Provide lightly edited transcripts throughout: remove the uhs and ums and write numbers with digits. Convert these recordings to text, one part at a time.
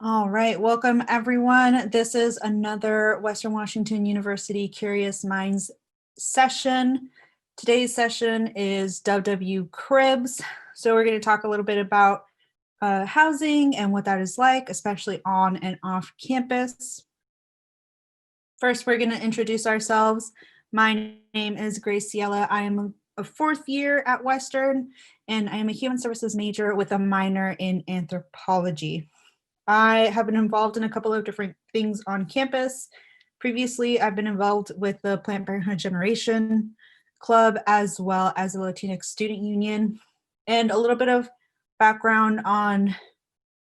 All right, welcome everyone. This is another Western Washington University Curious Minds session. Today's session is WWU Cribs. So we're going to talk a little bit about housing and what that is like, especially on and off campus. First, we're going to introduce ourselves. My name is Graciela. I am a fourth year at Western, and I am a human services major with a minor in anthropology. I have been involved in a couple of different things on campus. Previously, I've been involved with the Planned Parenthood Generation Club as well as the Latinx Student Union. And a little bit of background on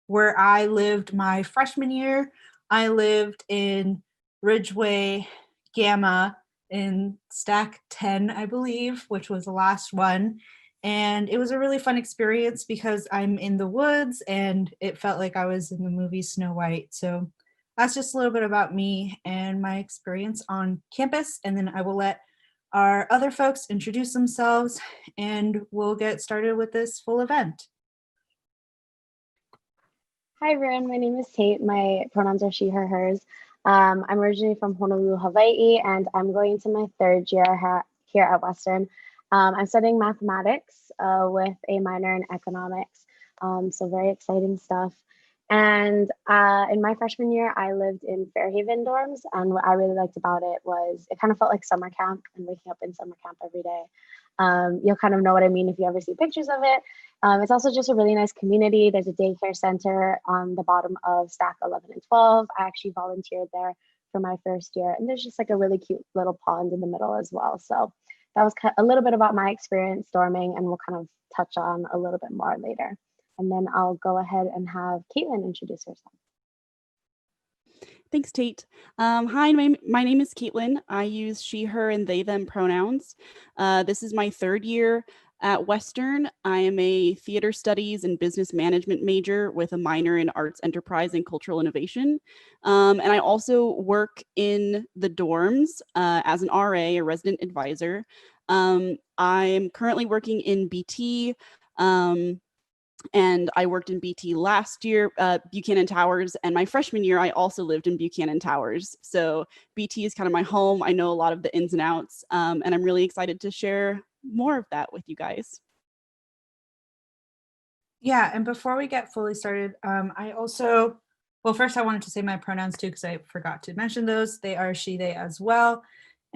where I lived my freshman year. I lived in Ridgeway Gamma in Stack 10, I believe, which was the last one. And it was a really fun experience because I'm in the woods and it felt like I was in the movie Snow White. So that's just a little bit about me and my experience on campus. And then I will let our other folks introduce themselves and we'll get started with this full event. Hi everyone, my name is Tate. My pronouns are she, her, hers. I'm originally from Honolulu, Hawaii, and I'm going to my third year here at Western. I'm studying mathematics with a minor in economics, so very exciting stuff. And in my freshman year, I lived in Fairhaven dorms, and what I really liked about it was it kind of felt like summer camp and waking up in summer camp every day. You'll kind of know what I mean if you ever see pictures of it. It's also just a really nice community. There's a daycare center on the bottom of Stack 11 and 12. I actually volunteered there for my first year, and there's just like a really cute little pond in the middle as well. So that was a little bit about my experience dorming, and we'll kind of touch on a little bit more later. And then I'll go ahead and have Caitlin introduce herself. Thanks, Tate. Hi, my name is Caitlin. I use she, her, and they, them pronouns. This is my third year at Western. I am a theater studies and business management major with a minor in arts enterprise and cultural innovation. And I also work in the dorms as an RA, a resident advisor. I'm currently working in BT. And I worked in BT last year, Buchanan Towers, and my freshman year, I also lived in Buchanan Towers. So BT is kind of my home. I know a lot of the ins and outs, and I'm really excited to share more of that with you guys. Yeah, and before we get fully started, first I wanted to say my pronouns too, because I forgot to mention those. They are she, they as well.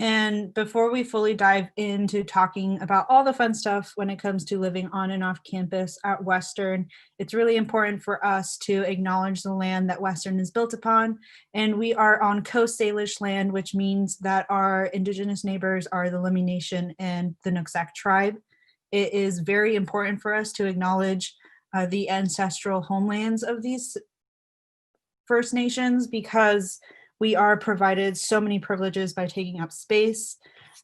And before we fully dive into talking about all the fun stuff when it comes to living on and off campus at Western, it's really important for us to acknowledge the land that Western is built upon. And we are on Coast Salish land, which means that our indigenous neighbors are the Lummi Nation and the Nooksack tribe. It is very important for us to acknowledge the ancestral homelands of these First Nations because we are provided so many privileges by taking up space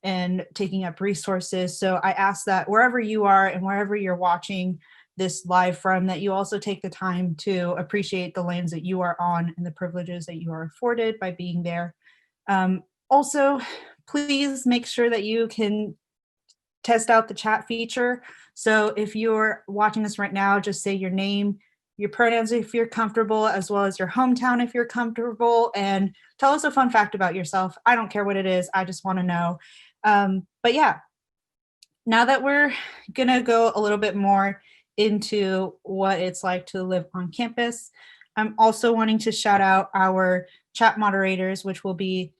and taking up resources. So I ask that wherever you are and wherever you're watching this live from, that you also take the time to appreciate the lands that you are on and the privileges that you are afforded by being there. Also, please make sure that you can test out the chat feature. So if you're watching this right now, just say your name, your pronouns if you're comfortable, as well as your hometown if you're comfortable, and tell us a fun fact about yourself. I don't care what it is, I just want to know. But yeah, now that we're gonna go a little bit more into what it's like to live on campus, I'm also wanting to shout out our chat moderators, which will be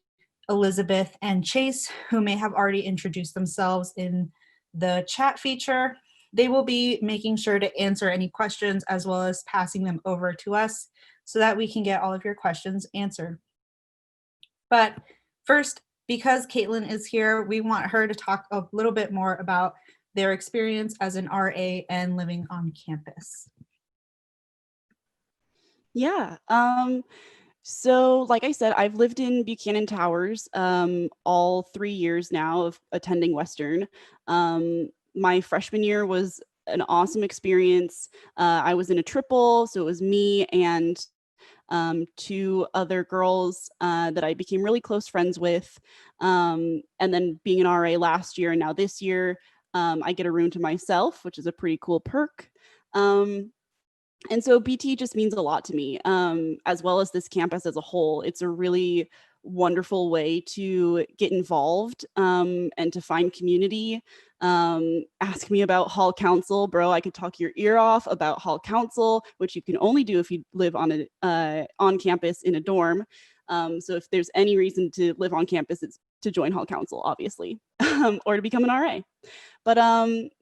Elizabeth and Chase, who may have already introduced themselves in the chat feature. They will be making sure to answer any questions as well as passing them over to us so that we can get all of your questions answered. But first, because Caitlin is here, we want her to talk a little bit more about their experience as an RA and living on campus. Yeah. So like I said, I've lived in Buchanan Towers all 3 years now of attending Western. My freshman year was an awesome experience. I was in a triple, so it was me and 2 other girls that I became really close friends with. And then being an RA last year and now this year, I get a room to myself, which is a pretty cool perk. And so BT just means a lot to me, as well as this campus as a whole. It's a really wonderful way to get involved and to find community. Ask me about hall council, bro. I could talk your ear off about hall council, which you can only do if you live on campus in a dorm. So if there's any reason to live on campus, it's to join hall council, obviously, or to become an RA. But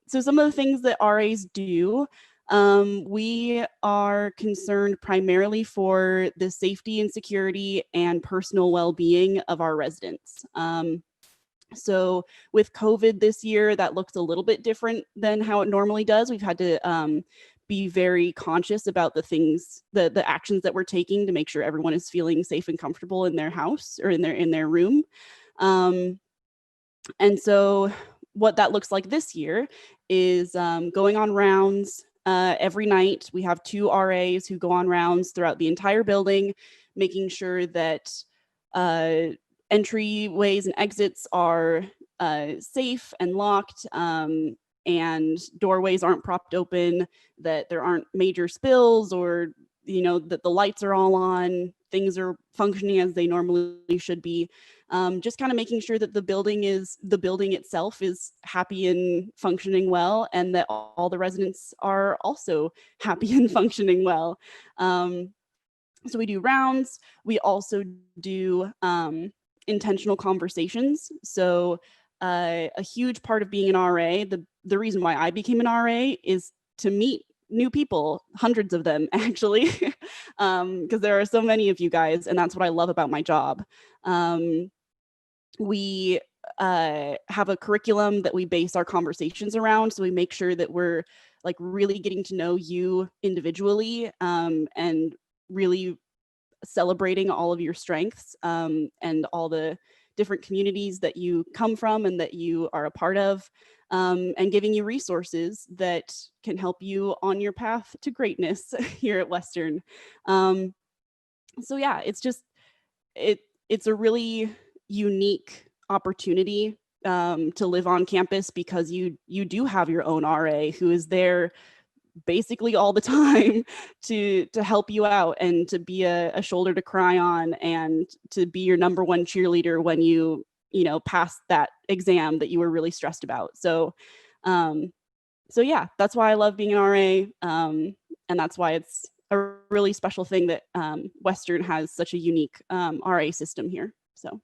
so some of the things that RAs do, we are concerned primarily for the safety and security and personal well-being of our residents. So with COVID this year, that looks a little bit different than how it normally does. We've had to be very conscious about the things, the actions that we're taking to make sure everyone is feeling safe and comfortable in their house or in their room. And so what that looks like this year is going on rounds every night. We have 2 RAs who go on rounds throughout the entire building, making sure that entryways and exits are safe and locked, and doorways aren't propped open, that there aren't major spills, or that the lights are all on, things are functioning as they normally should be. Just kind of making sure that the building itself is happy and functioning well, and that all the residents are also happy and functioning well. So we do rounds. We also do intentional conversations. So a huge part of being an RA, the reason why I became an RA is to meet new people, hundreds of them actually, because there are so many of you guys, and that's what I love about my job. We have a curriculum that we base our conversations around, so we make sure that we're like really getting to know you individually, and really celebrating all of your strengths, and all the different communities that you come from and that you are a part of, and giving you resources that can help you on your path to greatness here at Western. So yeah, it's a really unique opportunity to live on campus, because you do have your own RA who is there basically all the time to help you out and to be a shoulder to cry on, and to be your number one cheerleader when you pass that exam that you were really stressed about. So yeah, that's why I love being an RA, and that's why it's a really special thing that Western has such a unique RA system here. So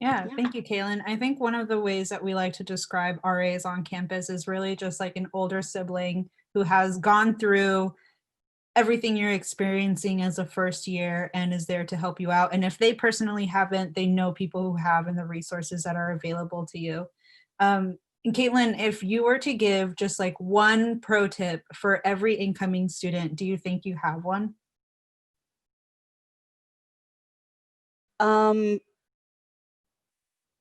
yeah, thank you, Kaylin. I think one of the ways that we like to describe RAs on campus is really just like an older sibling who has gone through everything you're experiencing as a first year and is there to help you out. And if they personally haven't, they know people who have and the resources that are available to you. And Caitlin, if you were to give just like one pro tip for every incoming student, do you think you have one?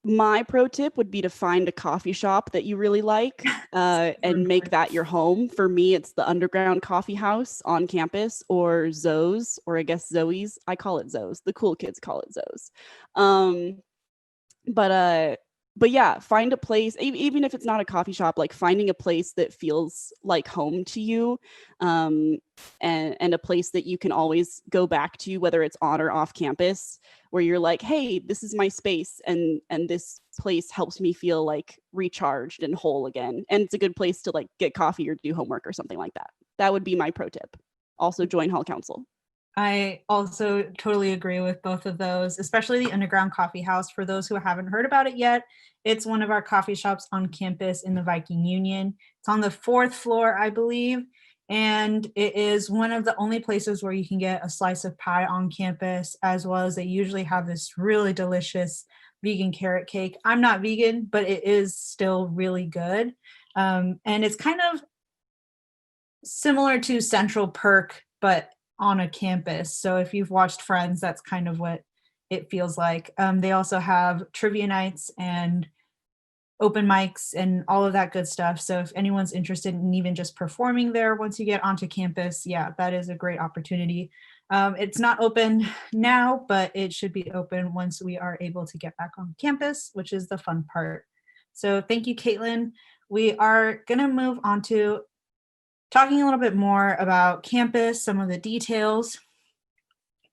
My pro tip would be to find a coffee shop that you really like, and make that your home. For me, it's the Underground Coffee House on campus, or Zoe's, or I guess Zoe's. I call it Zoe's. The cool kids call it Zoe's. But yeah, find a place, even if it's not a coffee shop, like finding a place that feels like home to you, and a place that you can always go back to, whether it's on or off campus, where you're like, hey, this is my space, and this place helps me feel like recharged and whole again. And it's a good place to like get coffee or do homework or something like that. That would be my pro tip. Also join hall council. I also totally agree with both of those, especially the Underground Coffee House. For those who haven't heard about it yet, it's one of our coffee shops on campus in the Viking Union. It's on the 4th floor, I believe, and it is one of the only places where you can get a slice of pie on campus, as well as they usually have this really delicious vegan carrot cake. I'm not vegan, but it is still really good. And it's kind of similar to Central Perk, but on a campus. So if you've watched Friends, that's kind of what it feels like. They also have trivia nights and open mics and all of that good stuff. So if anyone's interested in even just performing there once you get onto campus, yeah, that is a great opportunity. It's not open now, but it should be open once we are able to get back on campus, which is the fun part. So thank you, Caitlin. We are going to move on to talking a little bit more about campus, some of the details.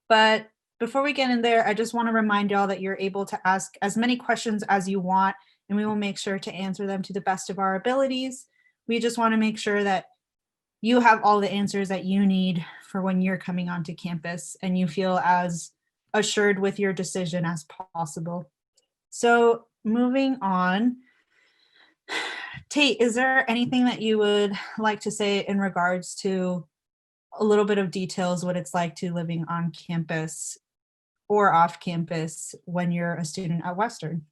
But before we get in there, I just want to remind y'all that you're able to ask as many questions as you want, and we will make sure to answer them to the best of our abilities. We just want to make sure that you have all the answers that you need for when you're coming onto campus and you feel as assured with your decision as possible. So moving on, Tate, is there anything that you would like to say in regards to a little bit of details, what it's like to living on campus or off campus when you're a student at Western?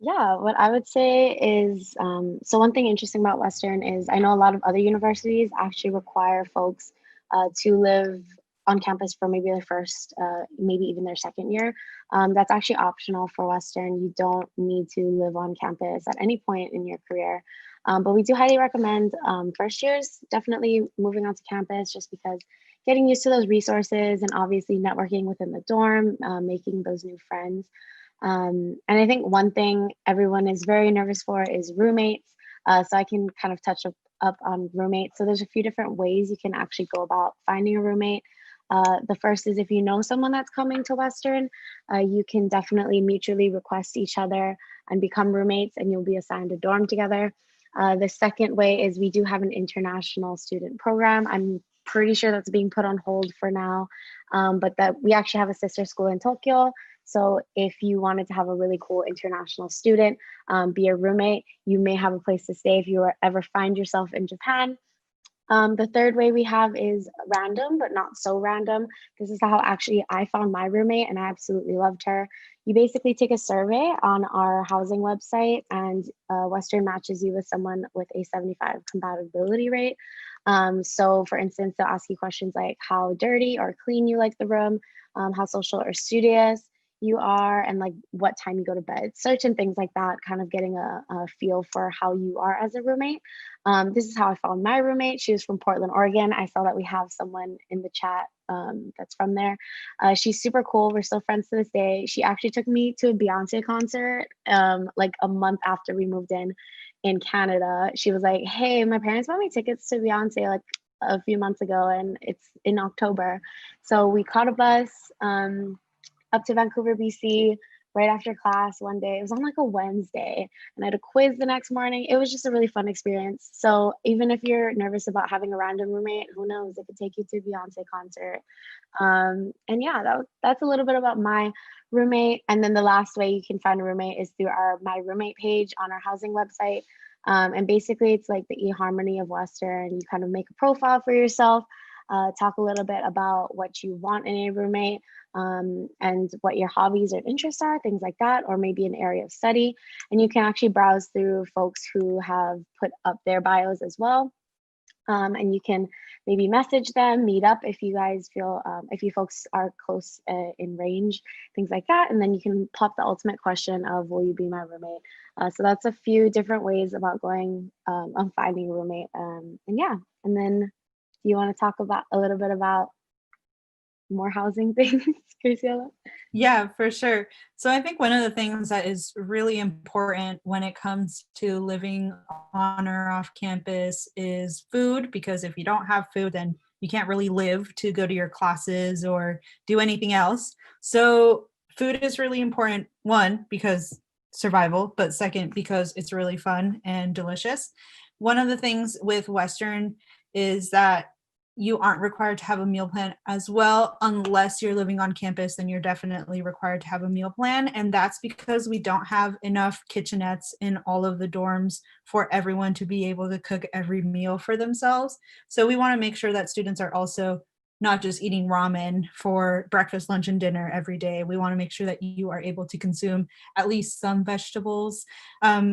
Yeah, what I would say is, so one thing interesting about Western is I know a lot of other universities actually require folks to live on campus for maybe their first, maybe even their second year. That's actually optional for Western. You don't need to live on campus at any point in your career. But we do highly recommend first years definitely moving onto campus just because getting used to those resources and obviously networking within the dorm, making those new friends. And I think one thing everyone is very nervous for is roommates. So I can kind of touch up on roommates. So there's a few different ways you can actually go about finding a roommate. The first is if you know someone that's coming to Western, you can definitely mutually request each other and become roommates, and you'll be assigned a dorm together. The second way is we do have an international student program. I'm pretty sure that's being put on hold for now, but that we actually have a sister school in Tokyo. So if you wanted to have a really cool international student be a roommate, you may have a place to stay if you ever find yourself in Japan. The third way we have is random, but not so random. This is how actually I found my roommate, and I absolutely loved her. You basically take a survey on our housing website, and Western matches you with someone with a 75 compatibility rate. So, for instance, they'll ask you questions like how dirty or clean you like the room, how social or studious you are, and like what time you go to bed, certain things like that, kind of getting a feel for how you are as a roommate. This is how I found my roommate. She was from Portland, Oregon. I saw that we have someone in the chat that's from there. She's super cool. We're still friends to this day. She actually took me to a Beyonce concert like a month after we moved in Canada. She was like, hey, my parents bought me tickets to Beyonce like a few months ago, and it's in October. So we caught a bus up to Vancouver, BC, right after class one day. It was on like a Wednesday, and I had a quiz the next morning. It was just a really fun experience. So even if you're nervous about having a random roommate, who knows, it could take you to a Beyonce concert. And yeah, that's a little bit about my roommate. And then the last way you can find a roommate is through our My Roommate page on our housing website. And basically it's like the eHarmony of Western. You kind of make a profile for yourself, talk a little bit about what you want in a roommate, and what your hobbies or interests are, things like that, or maybe an area of study. And you can actually browse through folks who have put up their bios as well. And you can maybe message them, meet up if you guys feel, if you folks are close in range, things like that. And then you can pop the ultimate question of, will you be my roommate? So that's a few different ways about going on finding a roommate. And yeah, and then do you want to talk about a little bit about more housing things, Graciela? Yeah, for sure. So I think one of the things that is really important when it comes to living on or off campus is food, because if you don't have food, then you can't really live to go to your classes or do anything else. So food is really important, one, because survival, but second, because it's really fun and delicious. One of the things with Western is that you aren't required to have a meal plan as well. Unless you're living on campus, then you're definitely required to have a meal plan. And that's because we don't have enough kitchenettes in all of the dorms for everyone to be able to cook every meal for themselves. So we want to make sure that students are also not just eating ramen for breakfast, lunch, and dinner every day. We want to make sure that you are able to consume at least some vegetables,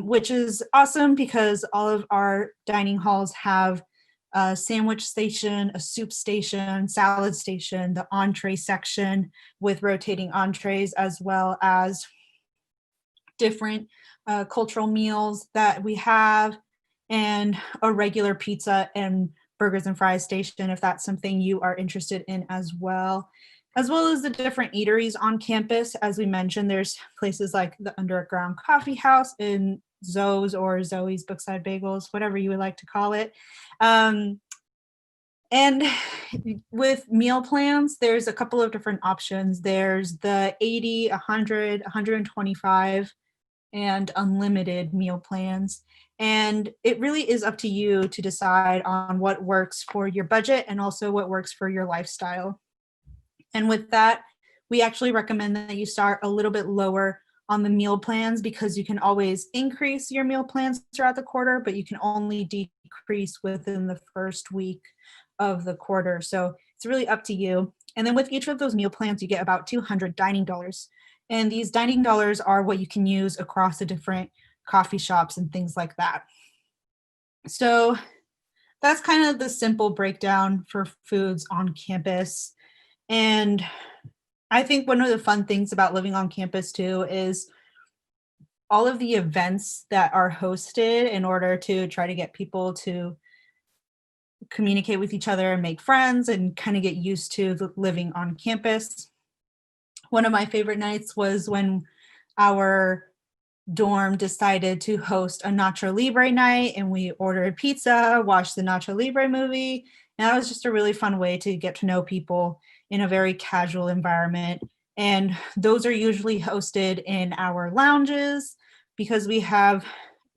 which is awesome because all of our dining halls have a sandwich station, a soup station, salad station, the entree section with rotating entrees, as well as different cultural meals that we have, and a regular pizza and burgers and fries station if that's something you are interested in as well as the different eateries on campus. As we mentioned, there's places like the Underground Coffee House in Zoe's or Zoe's Bookside Bagels, whatever you would like to call it. And with meal plans, there's a couple of different options. There's the 80, 100, 125, and unlimited meal plans. And it really is up to you to decide on what works for your budget and also what works for your lifestyle. And with that, we actually recommend that you start a little bit lower on the meal plans because you can always increase your meal plans throughout the quarter, but you can only decrease within the first week of the quarter. So it's really up to you. And then with each of those meal plans, you get about $200 dining dollars. And these dining dollars are what you can use across the different coffee shops and things like that. So that's kind of the simple breakdown for foods on campus. And I think one of the fun things about living on campus too is all of the events that are hosted in order to try to get people to communicate with each other and make friends and kind of get used to living on campus. One of my favorite nights was when our dorm decided to host a Nacho Libre night, and we ordered pizza, watched the Nacho Libre movie, and that was just a really fun way to get to know people in a very casual environment. And those are usually hosted in our lounges because we have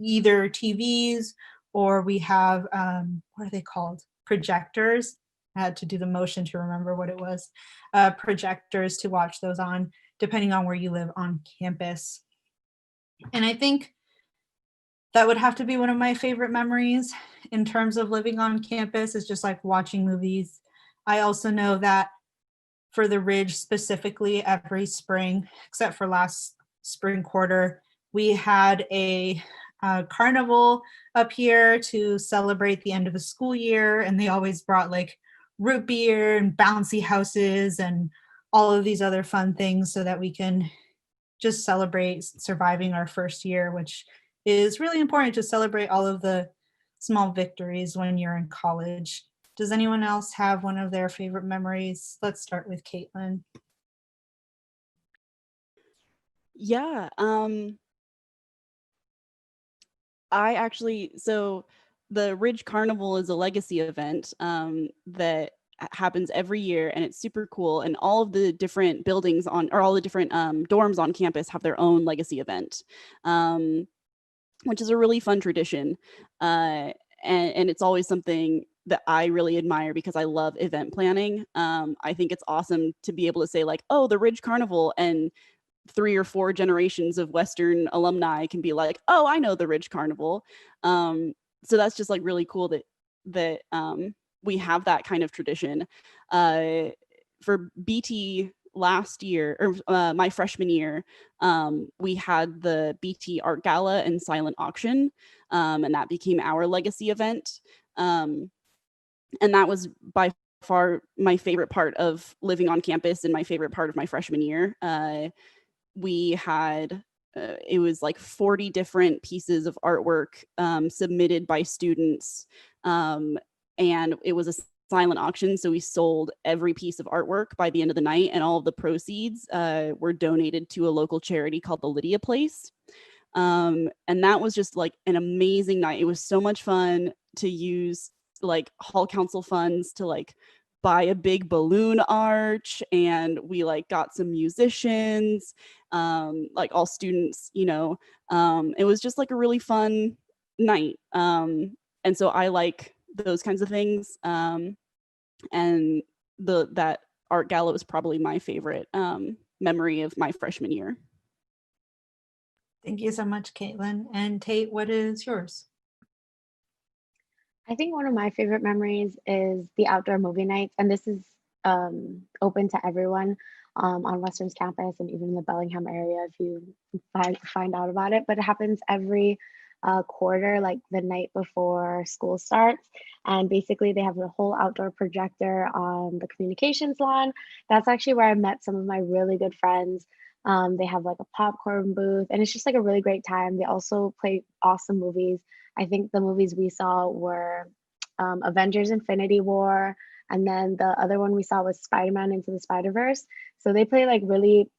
either TVs or we have, what are they called? Projectors. I had to do the motion to remember what it was. Projectors to watch those on, depending on where you live on campus. And I think that would have to be one of my favorite memories in terms of living on campus, is just like watching movies. I also know that for the Ridge specifically, every spring, except for last spring quarter, we had a carnival up here to celebrate the end of the school year. And they always brought like root beer and bouncy houses and all of these other fun things so that we can just celebrate surviving our first year, which is really important to celebrate all of the small victories when you're in college. Does anyone else have one of their favorite memories? Let's start with Caitlin. Yeah. So the Ridge Carnival is a legacy event that happens every year, and it's super cool. And all of the different buildings all the different dorms on campus have their own legacy event, which is a really fun tradition. And it's always something that I really admire because I love event planning. I think it's awesome to be able to say like, oh, the Ridge Carnival, and 3 or 4 generations of Western alumni can be like, oh, I know the Ridge Carnival. So that's just like really cool that we have that kind of tradition. For BT last year, or my freshman year, we had the BT Art Gala and Silent Auction, and that became our legacy event. And that was by far my favorite part of living on campus and my favorite part of my freshman year. We had it was like 40 different pieces of artwork submitted by students, and it was a silent auction, so we sold every piece of artwork by the end of the night, and all of the proceeds were donated to a local charity called the Lydia Place. And that was just like an amazing night. It was so much fun to use like hall council funds to like buy a big balloon arch, and we like got some musicians, like all students, it was just like a really fun night. And so I like those kinds of things. And that art gala was probably my favorite memory of my freshman year. Thank you so much, Caitlin. And Tate, what is yours? I think one of my favorite memories is the outdoor movie nights, and this is open to everyone on Western's campus and even in the Bellingham area if you find out about it. But it happens every quarter, like the night before school starts. And basically, they have a whole outdoor projector on the communications lawn. That's actually where I met some of my really good friends. They have like a popcorn booth, and it's just like a really great time. They also play awesome movies. I think the movies we saw were Avengers Infinity War, and then the other one we saw was Spider-Man Into the Spider-Verse. So they play like really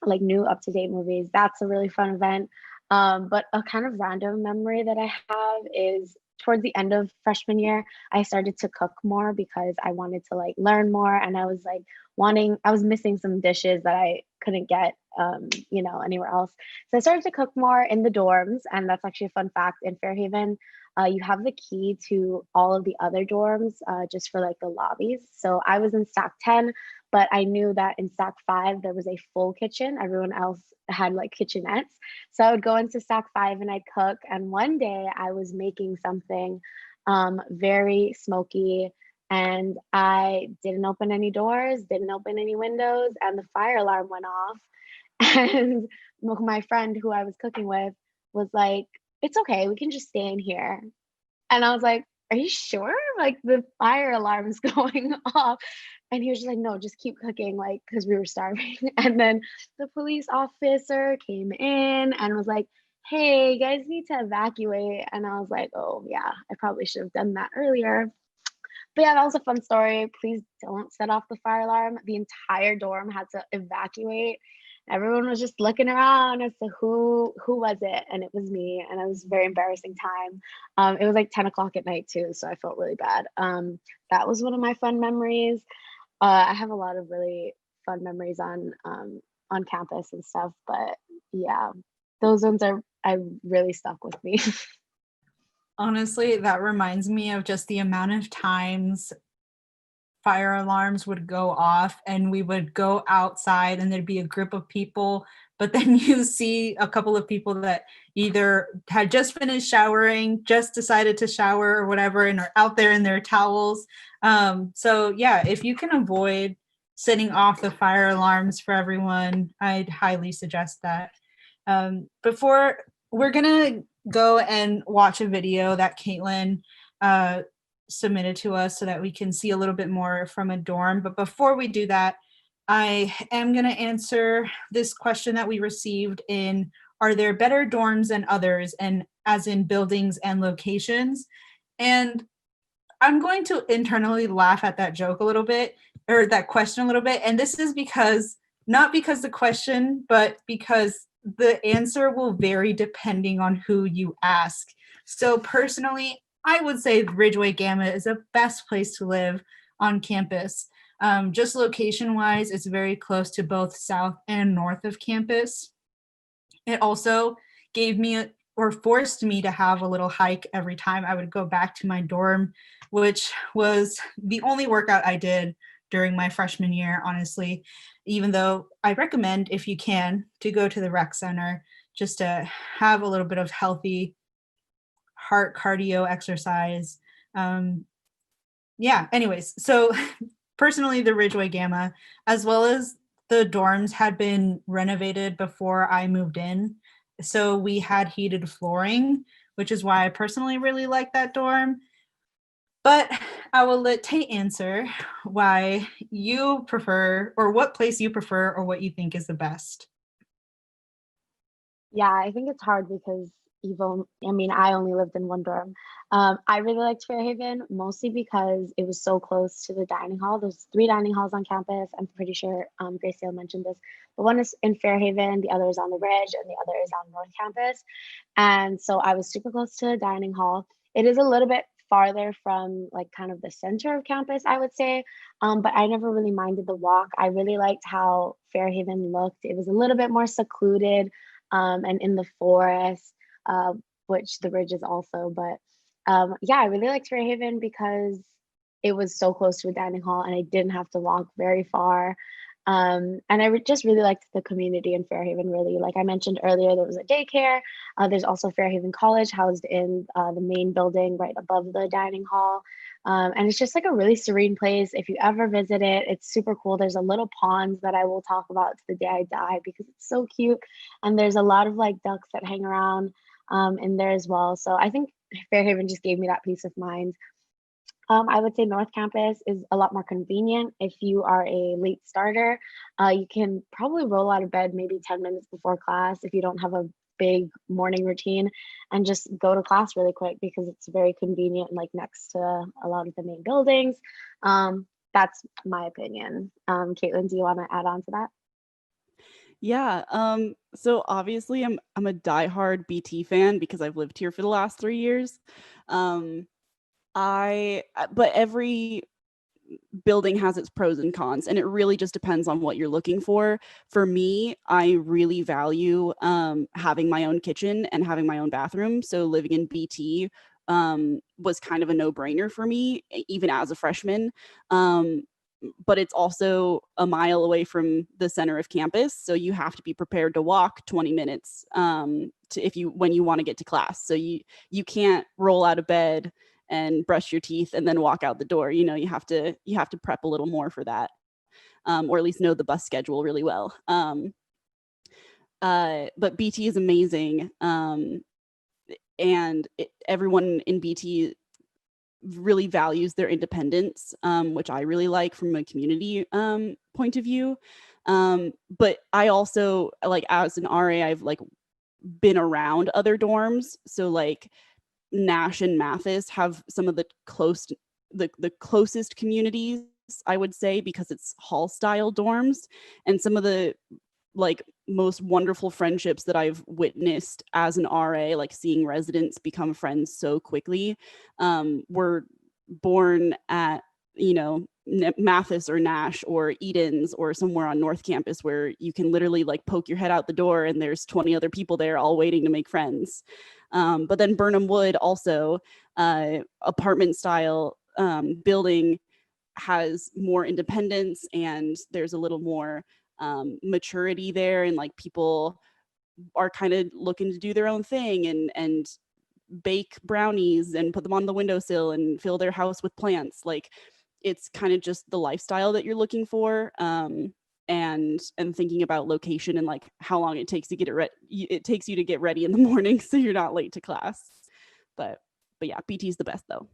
like new up-to-date movies. That's a really fun event. But a kind of random memory that I have is towards the end of freshman year, I started to cook more because I wanted to like learn more, and I was like I was missing some dishes that I couldn't get, anywhere else. So I started to cook more in the dorms, and that's actually a fun fact. In Fairhaven, you have the key to all of the other dorms, just for like the lobbies. So I was in stack 10, but I knew that in stack 5 there was a full kitchen. Everyone else had like kitchenettes. So I would go into stack 5 and I'd cook. And one day I was making something very smoky, and I didn't open any doors, didn't open any windows, and the fire alarm went off. And my friend who I was cooking with was like, "It's okay, we can just stay in here." And I was like, "Are you sure? Like the fire alarm's going off." And he was just like, "No, just keep cooking," like, because we were starving. And then the police officer came in and was like, "Hey, you guys need to evacuate." And I was like, "Oh yeah, I probably should have done that earlier." But yeah, that was a fun story. Please don't set off the fire alarm. The entire dorm had to evacuate. Everyone was just looking around as to who was it, and it was me, and it was a very embarrassing time. It was like 10 o'clock at night too, so I felt really bad. That was one of my fun memories. I have a lot of really fun memories on campus and stuff, but yeah, those ones I really stuck with me. Honestly, that reminds me of just the amount of times fire alarms would go off and we would go outside and there'd be a group of people, but then you see a couple of people that either had just finished showering, just decided to shower or whatever, and are out there in their towels. So yeah, if you can avoid setting off the fire alarms for everyone, I'd highly suggest that. Before we're gonna go and watch a video that Caitlin submitted to us so that we can see a little bit more from a dorm. But before we do that, I am going to answer this question that we received in, are there better dorms than others, and as in buildings and locations? And I'm going to internally laugh at that joke a little bit, or that question a little bit. And this is because, not because the question, but because the answer will vary depending on who you ask. So personally, I would say Ridgeway Gamma is the best place to live on campus. Just location wise, it's very close to both south and north of campus. It also gave me or forced me to have a little hike every time I would go back to my dorm, which was the only workout I did during my freshman year, honestly, even though I recommend, if you can, to go to the rec center just to have a little bit of healthy heart cardio exercise. Yeah, anyways, so personally, the Ridgeway Gamma, as well as the dorms, had been renovated before I moved in. So we had heated flooring, which is why I personally really like that dorm. But I will let Tate answer why you prefer, or what place you prefer, or what you think is the best. Yeah, I think it's hard because I only lived in one dorm. I really liked Fairhaven mostly because it was so close to the dining hall. There's 3 dining halls on campus. I'm pretty sure Gracie mentioned this. The one is in Fairhaven, the other is on the Ridge, and the other is on North Campus. And so I was super close to the dining hall. It is a little bit farther from like kind of the center of campus, I would say. But I never really minded the walk. I really liked how Fairhaven looked. It was a little bit more secluded, and in the forest, which the Ridge is also. But yeah, I really liked Fairhaven because it was so close to a dining hall and I didn't have to walk very far. And just really liked the community in Fairhaven, really. Like I mentioned earlier, there was a daycare. There's also Fairhaven College housed in the main building right above the dining hall. And it's just like a really serene place. If you ever visit it, it's super cool. There's a little pond that I will talk about to the day I die because it's so cute. And there's a lot of like ducks that hang around in there as well. So I think Fairhaven just gave me that peace of mind. I would say North Campus is a lot more convenient. If you are a late starter, you can probably roll out of bed maybe 10 minutes before class if you don't have a big morning routine, and just go to class really quick because it's very convenient and like next to a lot of the main buildings. That's my opinion. Caitlin, do you want to add on to that? Yeah. So obviously I'm a diehard BT fan because I've lived here for the last 3 years. Um, but every building has its pros and cons, and it really just depends on what you're looking for. For me, I really value having my own kitchen and having my own bathroom. So living in BT was kind of a no-brainer for me, even as a freshman. But it's also a mile away from the center of campus, so you have to be prepared to walk 20 minutes when you want to get to class. So you can't roll out of bed and brush your teeth and then walk out the door. You have to prep a little more for that, or at least know the bus schedule really well. But BT is amazing, and everyone in BT really values their independence, which I really like from a community point of view. But I also, like, as an RA, I've like been around other dorms. So like Nash and Mathis have some of the closest communities, I would say, because it's hall style dorms, and some of the like most wonderful friendships that I've witnessed as an RA, like seeing residents become friends so quickly, were born at, Mathis or Nash or Eden's or somewhere on North Campus, where you can literally like poke your head out the door and there's 20 other people there all waiting to make friends. But then Burnham Wood, also apartment style building, has more independence, and there's a little more maturity there, and like people are kind of looking to do their own thing and bake brownies and put them on the windowsill and fill their house with plants. Like, it's kind of just the lifestyle that you're looking for, and thinking about location and like how long it takes to get it takes you to get ready in the morning so you're not late to class. But yeah, BT's the best though.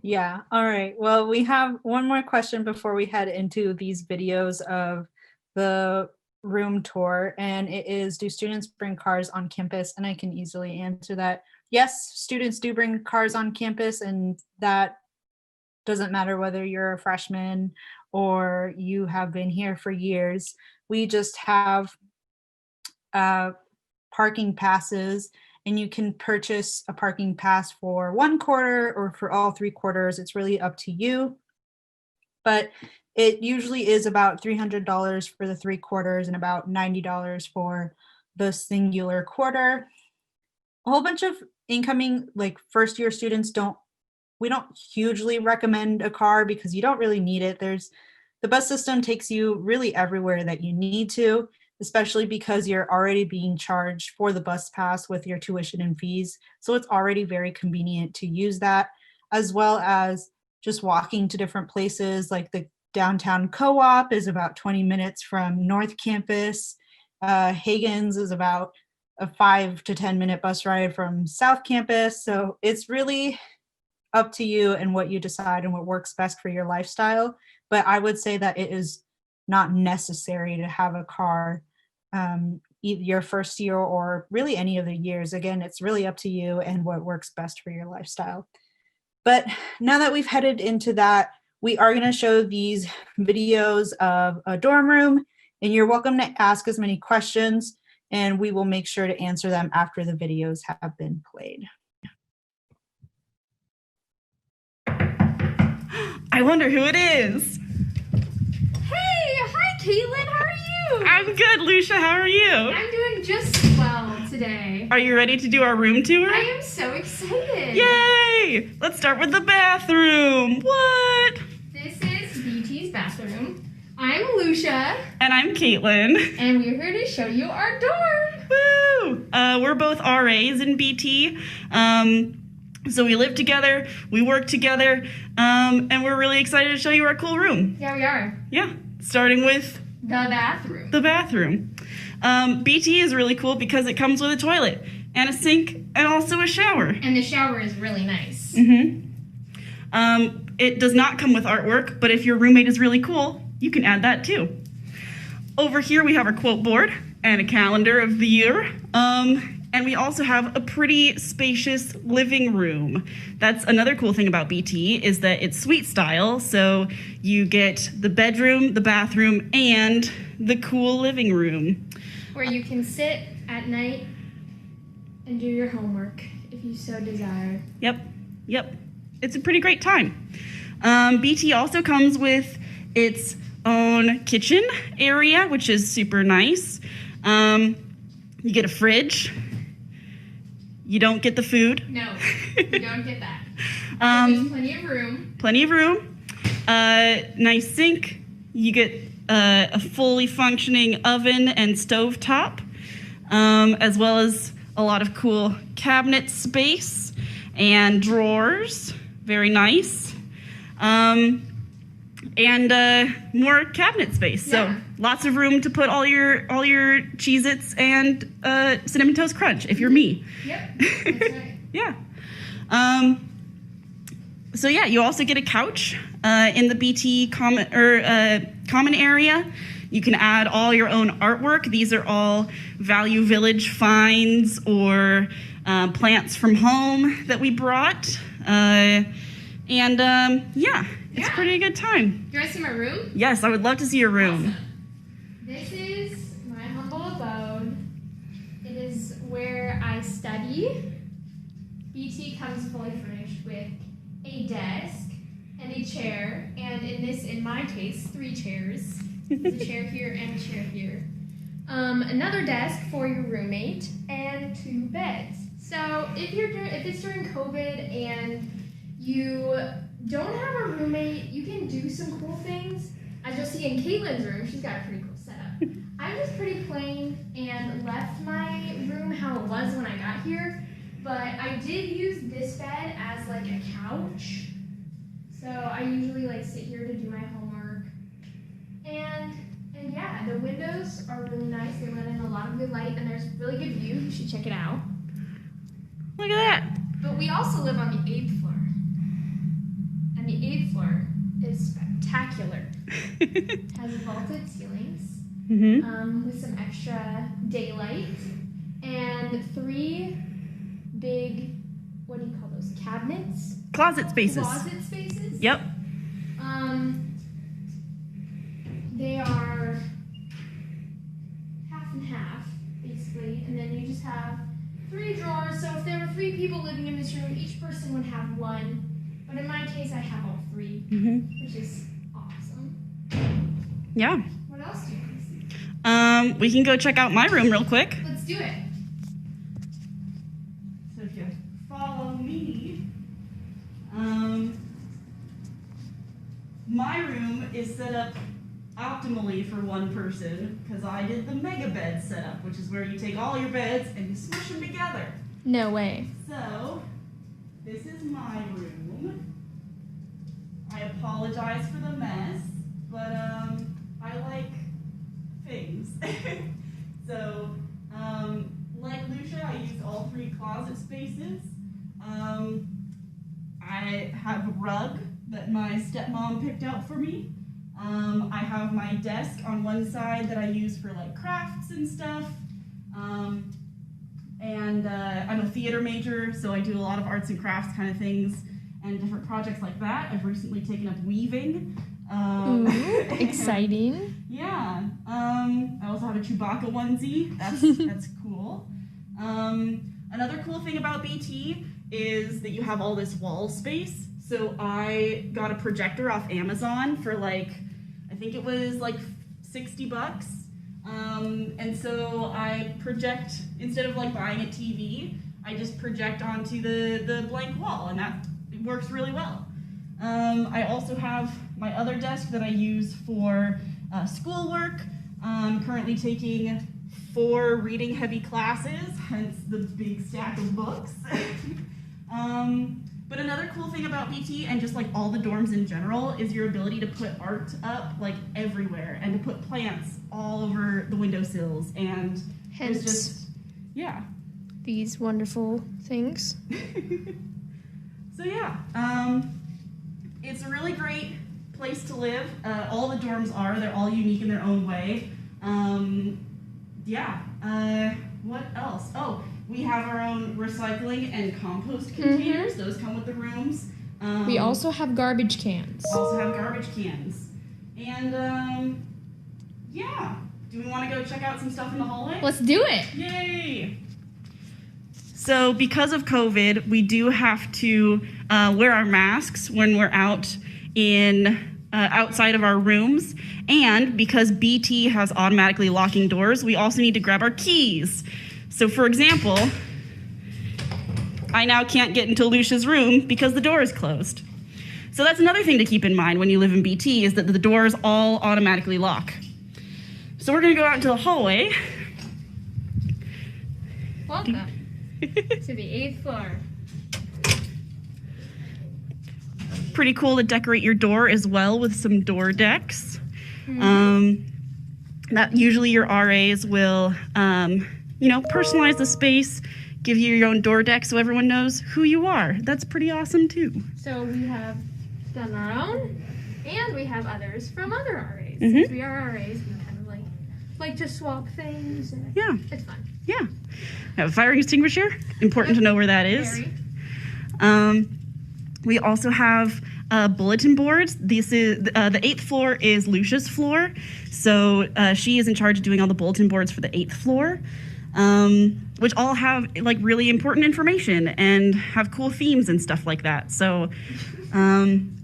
Yeah. All right. Well, we have one more question before we head into these videos of the room tour, and it is, do students bring cars on campus? And I can easily answer that. Yes, students do bring cars on campus, and that doesn't matter whether you're a freshman or you have been here for years. We just have parking passes, and you can purchase a parking pass for 1 quarter or for all 3 quarters. It's really up to you. But it usually is about $300 for the 3 quarters and about $90 for the singular quarter. A whole bunch of incoming, like, first year students we don't hugely recommend a car because you don't really need it. The bus system takes you really everywhere that you need to, especially because you're already being charged for the bus pass with your tuition and fees. So it's already very convenient to use that, as well as just walking to different places. Like the downtown co-op is about 20 minutes from North Campus. Hagen's is about a 5 to 10 minute bus ride from South Campus. So it's really up to you and what you decide and what works best for your lifestyle. But I would say that it is not necessary to have a car your first year or really any of the years. Again, it's really up to you and what works best for your lifestyle. But now that we've headed into that, we are going to show these videos of a dorm room, and you're welcome to ask as many questions, and we will make sure to answer them after the videos have been played. I wonder who it is. Hey, hi Caitlin, how are you? I'm good, Lucia, how are you? I'm doing just well today. Are you ready to do our room tour? I am so excited. Yay! Let's start with the bathroom. What? This is BT's bathroom. I'm Lucia. And I'm Caitlin. And we're here to show you our dorm. Woo! We're both RAs in BT. So we live together, we work together, and we're really excited to show you our cool room. Yeah, we are. Yeah, starting with The bathroom. the bathroom. BT is really cool because it comes with a toilet and a sink and also a shower. And the shower is really nice. It does not come with artwork, but if your roommate is really cool, you can add that too. Over here we have our quote board and a calendar of the year. And we also have a pretty spacious living room. That's another cool thing about BT, is that it's suite style. So you get the bedroom, the bathroom, and the cool living room. Where you can sit at night and do your homework if you so desire. Yep. It's a pretty great time. BT also comes with its own kitchen area, which is super nice. You get a fridge. You don't get the food. No, you don't get that. There's plenty of room. Plenty of room. Nice sink. You get a fully functioning oven and stovetop, as well as a lot of cool cabinet space and drawers. Very nice. And more cabinet space. Yeah. So lots of room to put all your Cheez-Its and Cinnamon Toast Crunch if you're me. Yep, that's right. Yeah. So yeah, you also get a couch in the BT common area. You can add all your own artwork. These are all Value Village finds or plants from home that we brought. It's a pretty good time. Do you want to see my room? Yes, I would love to see your room. Awesome. This is my humble abode. It is where I study. BT comes fully furnished with a desk and a chair, and in my case, 3 chairs. There's a chair here and a chair here. Another desk for your roommate, and 2 beds. So if it's during COVID and you don't have a roommate, you can do some cool things. As you'll see in Caitlin's room, she's got a pretty cool setup. I was pretty plain and left my room how it was when I got here, but I did use this bed as like a couch. So I usually like sit here to do my homework. And yeah, the windows are really nice. They let in a lot of good light, and there's really good view. You should check it out. Look at that. But we also live on the 8th floor. And the 8th floor is spectacular. It has vaulted ceilings with some extra daylight and 3 big, what do you call those, cabinets? Closet spaces. Closet spaces. Yep. They are half and half, basically, and then you just have 3 drawers. So if there were 3 people living in this room, each person would have 1. But in my case, I have all 3, which is awesome. Yeah. What else do you want to see? We can go check out my room real quick. Let's do it. So if you follow me, my room is set up optimally for 1 person because I did the mega bed setup, which is where you take all your beds and you smush them together. No way. So this is my room. I apologize for the mess, but I like things. So like Lucia, I used all 3 closet spaces. I have a rug that my stepmom picked out for me. I have my desk on one side that I use for like crafts and stuff. I'm a theater major, so I do a lot of arts and crafts kind of things and different projects like that. I've recently taken up weaving. Ooh, exciting. Yeah. I also have a Chewbacca onesie. That's cool. Another cool thing about BT is that you have all this wall space. So I got a projector off Amazon for like, I think it was like $60. And so I project, instead of like buying a TV, I just project onto the blank wall, and that works really well. I also have my other desk that I use for schoolwork. I'm currently taking 4 reading heavy classes, hence the big stack of books. But another cool thing about BT and just like all the dorms in general is your ability to put art up like everywhere and to put plants all over the windowsills, and Hence, it's just, yeah. these wonderful things. So yeah, it's a really great place to live. All the dorms are, they're all unique in their own way. What else? Oh, we have our own recycling and compost containers. Those come with the rooms. We also have garbage cans. Also have garbage cans. And do we want to go check out some stuff in the hallway? Let's do it. Yay! So because of COVID, we do have to wear our masks when we're out in outside of our rooms. And because BT has automatically locking doors, we also need to grab our keys. So for example, I now can't get into Lucia's room because the door is closed. So that's another thing to keep in mind when you live in BT, is that the doors all automatically lock. So we're gonna go out into the hallway. Welcome to the 8th floor. Pretty cool to decorate your door as well with some door decks. That usually your RAs will, personalize the space, give you your own door deck so everyone knows who you are. That's pretty awesome too. So we have done our own, and we have others from other RAs. Since we are RAs, we kind of like to swap things. And Yeah. it's fun. Yeah. Have a fire extinguisher. Important to know where that is. Very. We also have bulletin boards. This is the 8th floor is Lucia's floor, so she is in charge of doing all the bulletin boards for the 8th floor, which all have like really important information and have cool themes and stuff like that. So,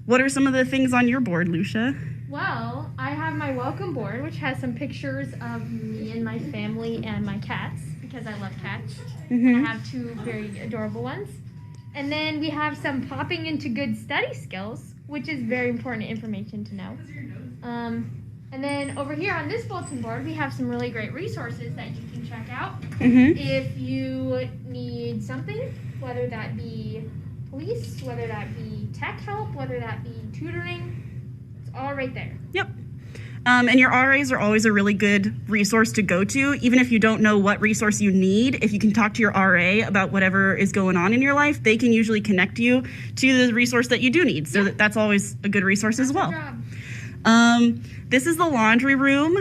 what are some of the things on your board, Lucia? Well, I have my welcome board, which has some pictures of me and my family and my cats, because I love cats. And I have 2 very adorable ones. And then we have some popping into good study skills, which is very important information to know. And then over here on this bulletin board, we have some really great resources that you can check out if you need something, whether that be police, whether that be tech help, whether that be tutoring. It's all right there. Yep. And your RAs are always a really good resource to go to, even if you don't know what resource you need. If you can talk to your RA about whatever is going on in your life, they can usually connect you to the resource that you do need. So that's always a good resource as well. This is the laundry room.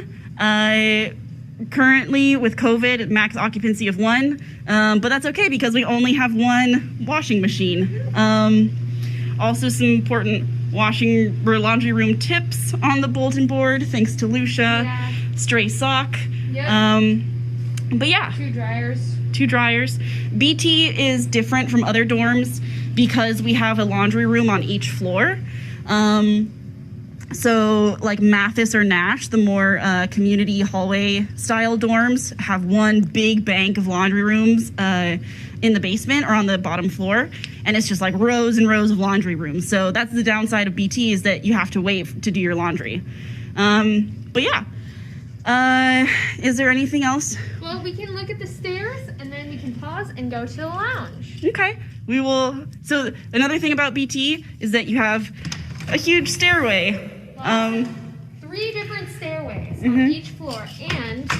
Currently with COVID, max occupancy of 1, but that's okay because we only have 1 washing machine. Also some important laundry room tips on the bulletin board, thanks to Lucia. Stray sock. But yeah. 2 dryers. 2 dryers. BT is different from other dorms because we have a laundry room on each floor. So like Mathis or Nash, the more community hallway style dorms, have 1 big bank of laundry rooms in the basement or on the bottom floor. And it's just like rows and rows of laundry rooms. So that's the downside of BT, is that you have to wait to do your laundry. But yeah, is there anything else? Well, we can look at the stairs and then we can pause and go to the lounge. Okay, we will. So another thing about BT is that you have a huge stairway. 3 different stairways on each floor and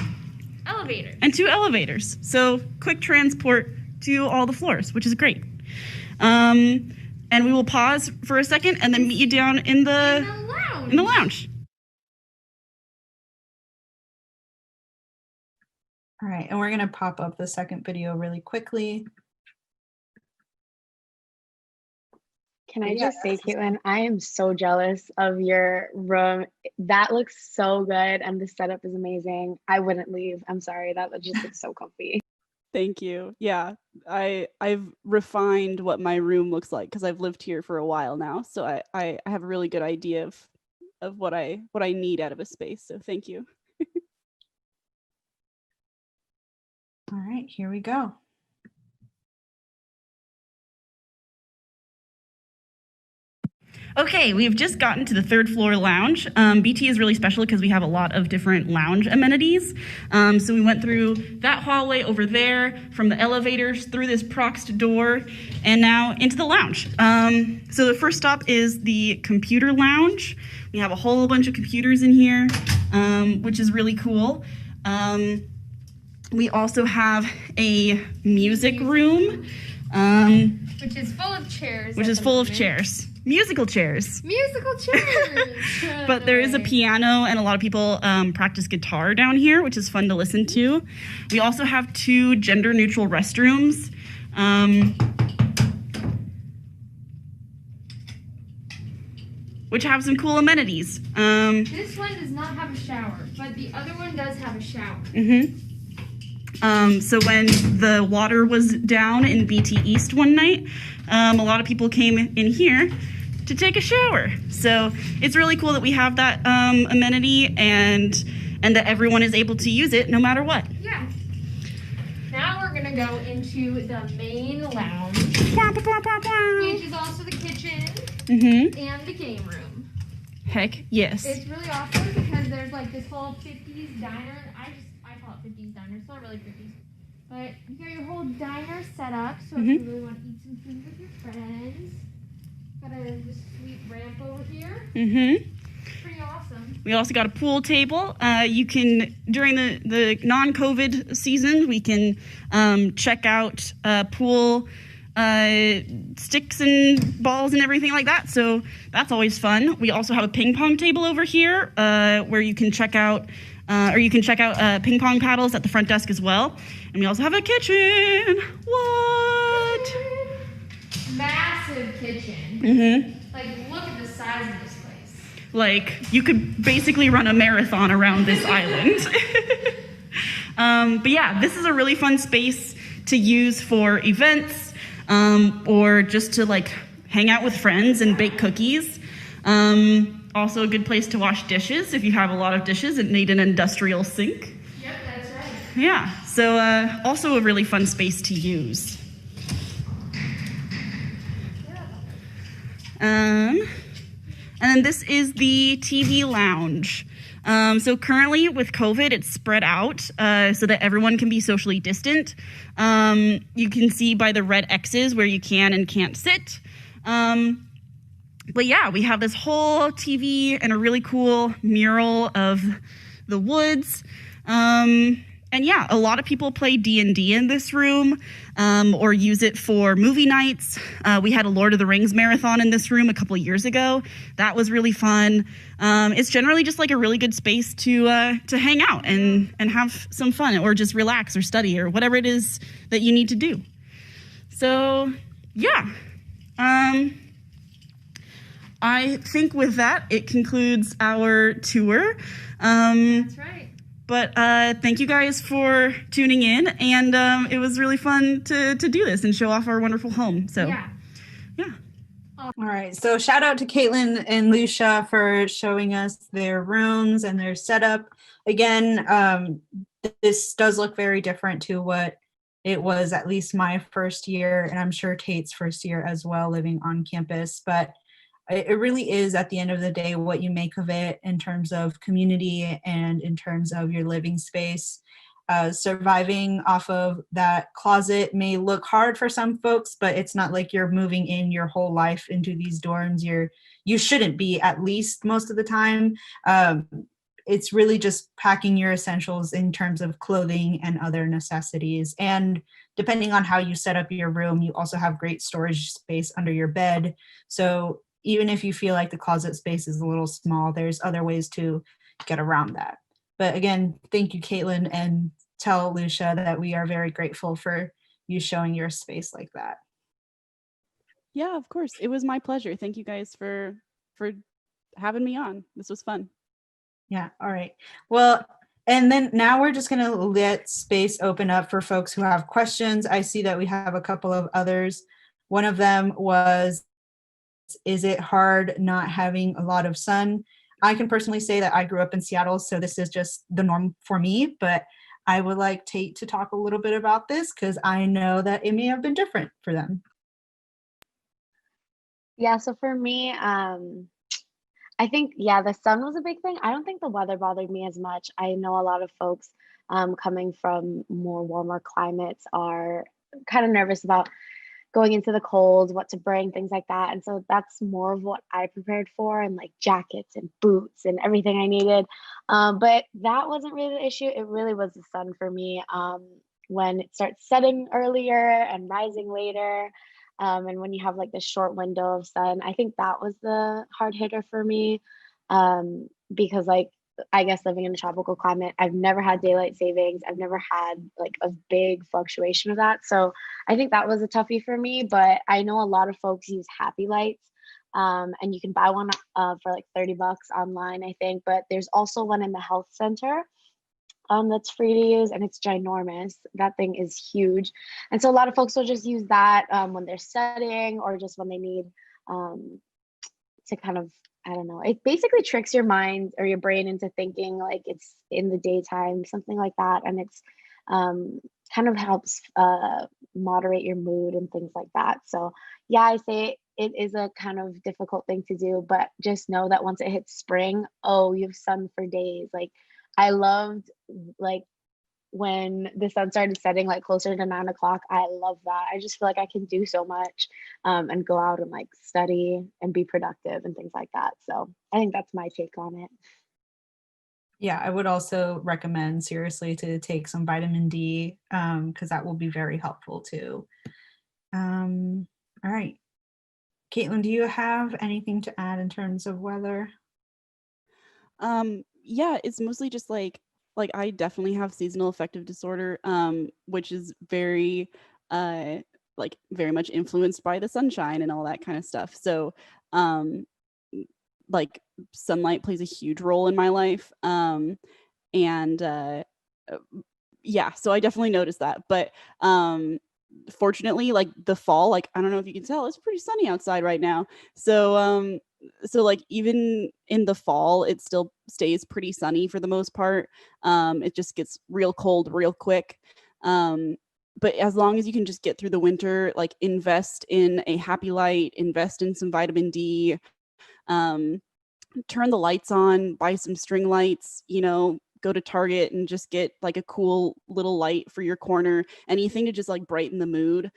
elevators. And 2 elevators. So quick transport to all the floors, which is great. And we will pause for a second and then meet you down in the lounge. All right, and we're going to pop up the second video really quickly. Can I just say, Caitlin, I am so jealous of your room. That looks so good, and the setup is amazing. I wouldn't leave. I'm sorry, that just looks so comfy. Thank you. Yeah, I've refined what my room looks like because I've lived here for a while now. So I have a really good idea of what I need out of a space. So thank you. All right, here we go. Okay, we've just gotten to the 3rd floor lounge. BT is really special because we have a lot of different lounge amenities. So we went through that hallway over there, from the elevators, through this proxed door, and now into the lounge. So the first stop is the computer lounge. We have a whole bunch of computers in here, which is really cool. We also have a music room. Which is full of chairs. Musical chairs. Musical chairs. But there is a piano, and a lot of people practice guitar down here, which is fun to listen to. We also have 2 gender-neutral restrooms. which have some cool amenities. This one does not have a shower, but the other one does have a shower. So when the water was down in BT East one night, a lot of people came in here to take a shower. So it's really cool that we have that amenity and that everyone is able to use it no matter what. Yeah. Now we're gonna go into the main lounge, which is also the kitchen and the game room. Heck yes. It's really awesome because there's like this whole 50s diner. I call it 50s diner. It's not really 50s. But you got your whole diner set up, so if you really want to eat some food with your friends. Got this sweet ramp over here. Pretty awesome. We also got a pool table. You can, during the non-COVID season, we can check out pool sticks and balls and everything like that. So that's always fun. We also have a ping pong table over here where you can check out ping pong paddles at the front desk as well. And we also have a kitchen. What? Massive kitchen. Like, look at the size of this place. Like, you could basically run a marathon around this island. But yeah, this is a really fun space to use for events or just to like hang out with friends and bake cookies. Also a good place to wash dishes if you have a lot of dishes and need an industrial sink. Yep, that's right. Yeah, so also a really fun space to use. And then this is the TV lounge. So currently with COVID, it's spread out so that everyone can be socially distant. You can see by the red X's where you can and can't sit. But yeah, we have this whole TV and a really cool mural of the woods. And yeah, a lot of people play D&D in this room or use it for movie nights. We had a Lord of the Rings marathon in this room a couple of years ago. That was really fun. It's generally just like a really good space to hang out and have some fun or just relax or study or whatever it is that you need to do. So yeah. I think with that, it concludes our tour. That's right. But thank you guys for tuning in, and it was really fun to do this and show off our wonderful home. So, yeah. All right. So shout out to Caitlin and Lucia for showing us their rooms and their setup. Again, this does look very different to what it was at least my first year, and I'm sure Tate's first year as well, living on campus. But it really is, at the end of the day, what you make of it in terms of community and in terms of your living space. Surviving off of that closet may look hard for some folks, but it's not like you're moving in your whole life into these dorms. You shouldn't be, at least most of the time. It's really just packing your essentials in terms of clothing and other necessities. And depending on how you set up your room, you also have great storage space under your bed. So even if you feel like the closet space is a little small, there's other ways to get around that. But again, thank you, Caitlin, and tell Lucia that we are very grateful for you showing your space like that. Yeah, of course. It was my pleasure. Thank you guys for having me on. This was fun. Yeah, all right. Well, and then now we're just going to let space open up for folks who have questions. I see that we have a couple of others. One of them was, is it hard not having a lot of sun? I can personally say that I grew up in Seattle, so this is just the norm for me, but I would like Tate to talk a little bit about this because I know that it may have been different for them. Yeah, so for me, I think, the sun was a big thing. I don't think the weather bothered me as much. I know a lot of folks coming from more warmer climates are kind of nervous about going into the cold, what to bring, things like that. And so that's more of what I prepared for, and like jackets and boots and everything I needed. But that wasn't really the issue. It really was the sun for me. When it starts setting earlier and rising later, and when you have like this short window of sun, I think that was the hard hitter for me. Because like, I guess living in a tropical climate, I've never had daylight savings. I've never had like a big fluctuation of that. So I think that was a toughie for me, but I know a lot of folks use happy lights And you can buy one for like $30 online, I think. But there's also one in the health center that's free to use, and it's ginormous. That thing is huge. And so a lot of folks will just use that when they're studying, or just when they need to kind of, I don't know, it basically tricks your mind or your brain into thinking like it's in the daytime, something like that. And it's kind of helps moderate your mood and things like that. So yeah, I say it is a kind of difficult thing to do, but just know that once it hits spring, oh, you have sun for days. Like I loved like when the sun started setting like closer to 9 o'clock. I love that. I just feel like I can do so much and go out and like study and be productive and things like that. So I think that's my take on it. Yeah, I would also recommend seriously to take some vitamin D because that will be very helpful too. All right. Caitlin, do you have anything to add in terms of weather? Yeah, it's mostly just like I definitely have seasonal affective disorder, which is very very much influenced by the sunshine and all that kind of stuff. So like sunlight plays a huge role in my life. And yeah, so I definitely noticed that. But fortunately, like the fall, like I don't know if you can tell, it's pretty sunny outside right now. So like even in the fall, it still stays pretty sunny for the most part. It just gets real cold real quick. But as long as you can just get through the winter, like invest in a happy light, invest in some vitamin D, turn the lights on, buy some string lights, go to Target and just get like a cool little light for your corner. Anything to just like brighten the mood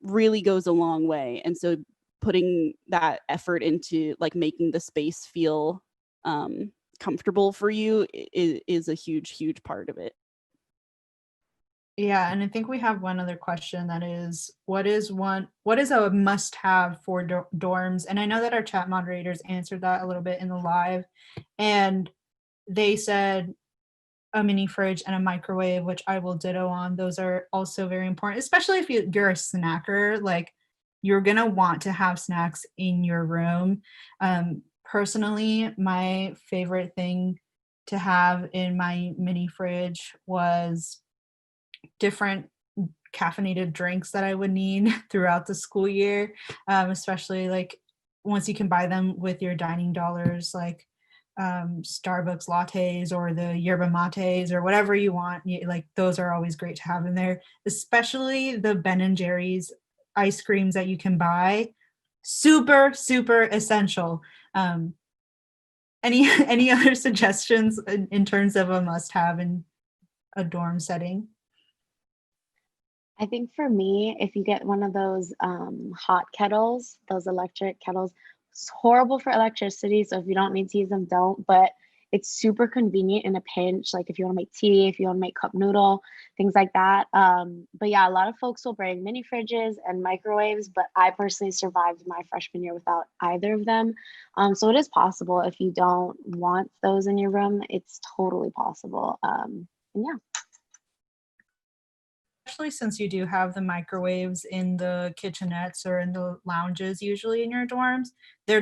really goes a long way. And so putting that effort into like making the space feel comfortable for you is a huge part of it. Yeah, and I think we have one other question that is, what is a must-have for dorms? And I know that our chat moderators answered that a little bit in the live, and they said a mini fridge and a microwave, which I will ditto on. Those are also very important, especially if you're a snacker. Like you're gonna want to have snacks in your room. Personally, my favorite thing to have in my mini fridge was different caffeinated drinks that I would need throughout the school year, especially like once you can buy them with your dining dollars, like Starbucks lattes or the yerba mates or whatever you want. Like those are always great to have in there, especially the Ben and Jerry's ice creams that you can buy. Super essential. Any other suggestions in terms of a must-have in a dorm setting? I think for me, if you get one of those hot kettles, those electric kettles, it's horrible for electricity. So if you don't need to use them, don't. But it's super convenient in a pinch, like if you want to make tea, if you want to make cup noodle, things like that. But yeah, a lot of folks will bring mini fridges and microwaves, but I personally survived my freshman year without either of them. So it is possible if you don't want those in your room, it's totally possible. And yeah. Especially since you do have the microwaves in the kitchenettes or in the lounges usually in your dorms, they're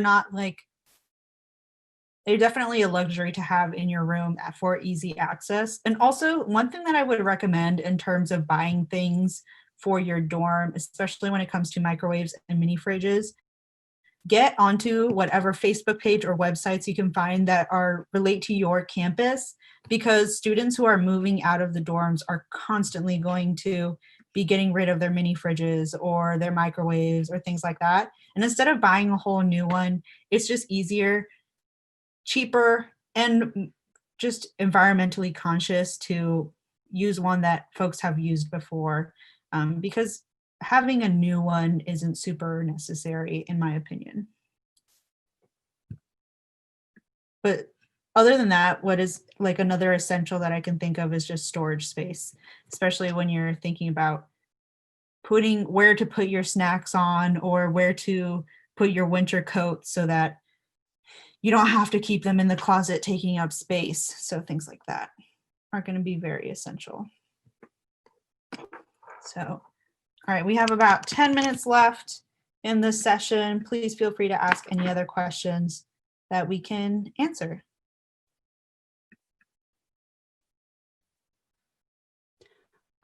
definitely a luxury to have in your room for easy access. And also one thing that I would recommend in terms of buying things for your dorm, especially when it comes to microwaves and mini fridges, get onto whatever Facebook page or websites you can find that relate to your campus, because students who are moving out of the dorms are constantly going to be getting rid of their mini fridges or their microwaves or things like that. And instead of buying a whole new one, it's just easier, cheaper, and just environmentally conscious to use one that folks have used before, because having a new one isn't super necessary in my opinion. But other than that, what is like another essential that I can think of is just storage space, especially when you're thinking about where to put your snacks on or where to put your winter coats so that you don't have to keep them in the closet taking up space. So things like that are going to be very essential. So, all right, we have about 10 minutes left. in this session, please feel free to ask any other questions that we can answer.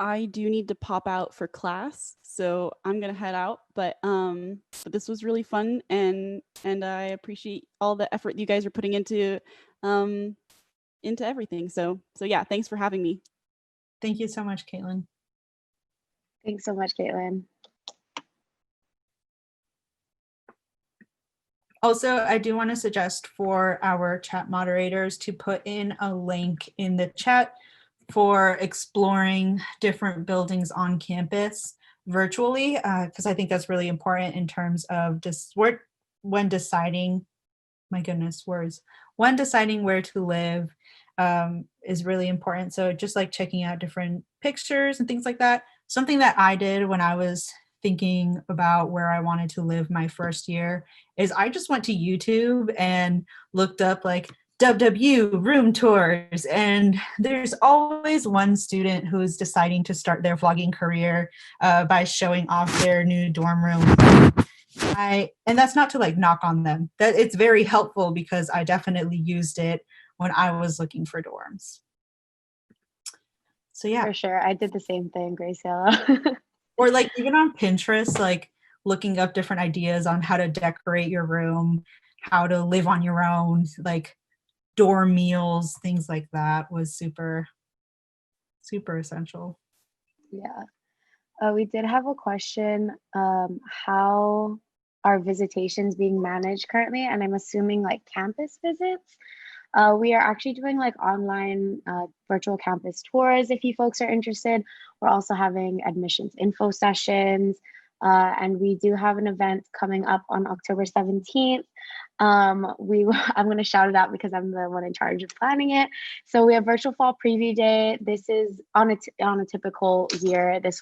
I do need to pop out for class, so I'm gonna head out. But this was really fun, and I appreciate all the effort you guys are putting into everything. So yeah, thanks for having me. Thank you so much, Caitlin. Thanks so much, Caitlin. Also, I do want to suggest for our chat moderators to put in a link in the chat for exploring different buildings on campus virtually, because I think that's really important in terms of when deciding, my goodness, words, when deciding where to live is really important. So just like checking out different pictures and things like that. Something that I did when I was thinking about where I wanted to live my first year is I just went to YouTube and looked up like WWU room tours, and there's always one student who's deciding to start their vlogging career by showing off their new dorm room. And that's not to like knock on them, that it's very helpful because I definitely used it when I was looking for dorms. So yeah. For sure. I did the same thing, Graciela. Or like even on Pinterest, like looking up different ideas on how to decorate your room, how to live on your own, like dorm meals, things like that was super, super essential. Yeah. We did have a question. How are visitations being managed currently? And I'm assuming like campus visits. We are actually doing like online virtual campus tours if you folks are interested. We're also having admissions info sessions. And we do have an event coming up on October 17th. I'm going to shout it out because I'm the one in charge of planning it. So we have virtual fall preview day. This is on a typical year. This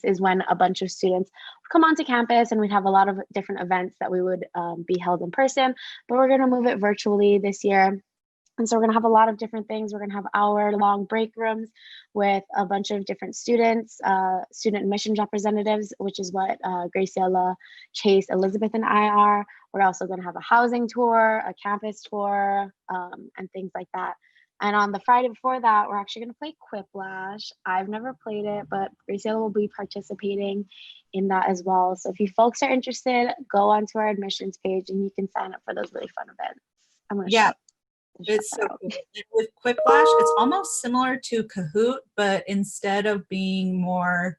is when a bunch of students would come onto campus and we'd have a lot of different events that we would be held in person, but we're going to move it virtually this year. And so we're going to have a lot of different things. We're going to have hour-long break rooms with a bunch of different students, student admissions representatives, which is what Graciela, Chase, Elizabeth, and I are. We're also going to have a housing tour, a campus tour, and things like that. And on the Friday before that, we're actually going to play Quiplash. I've never played it, but Graciela will be participating in that as well. So if you folks are interested, go onto our admissions page and you can sign up for those really fun events. I'm going to It's so cool. With Quiplash, it's almost similar to Kahoot, but instead of being more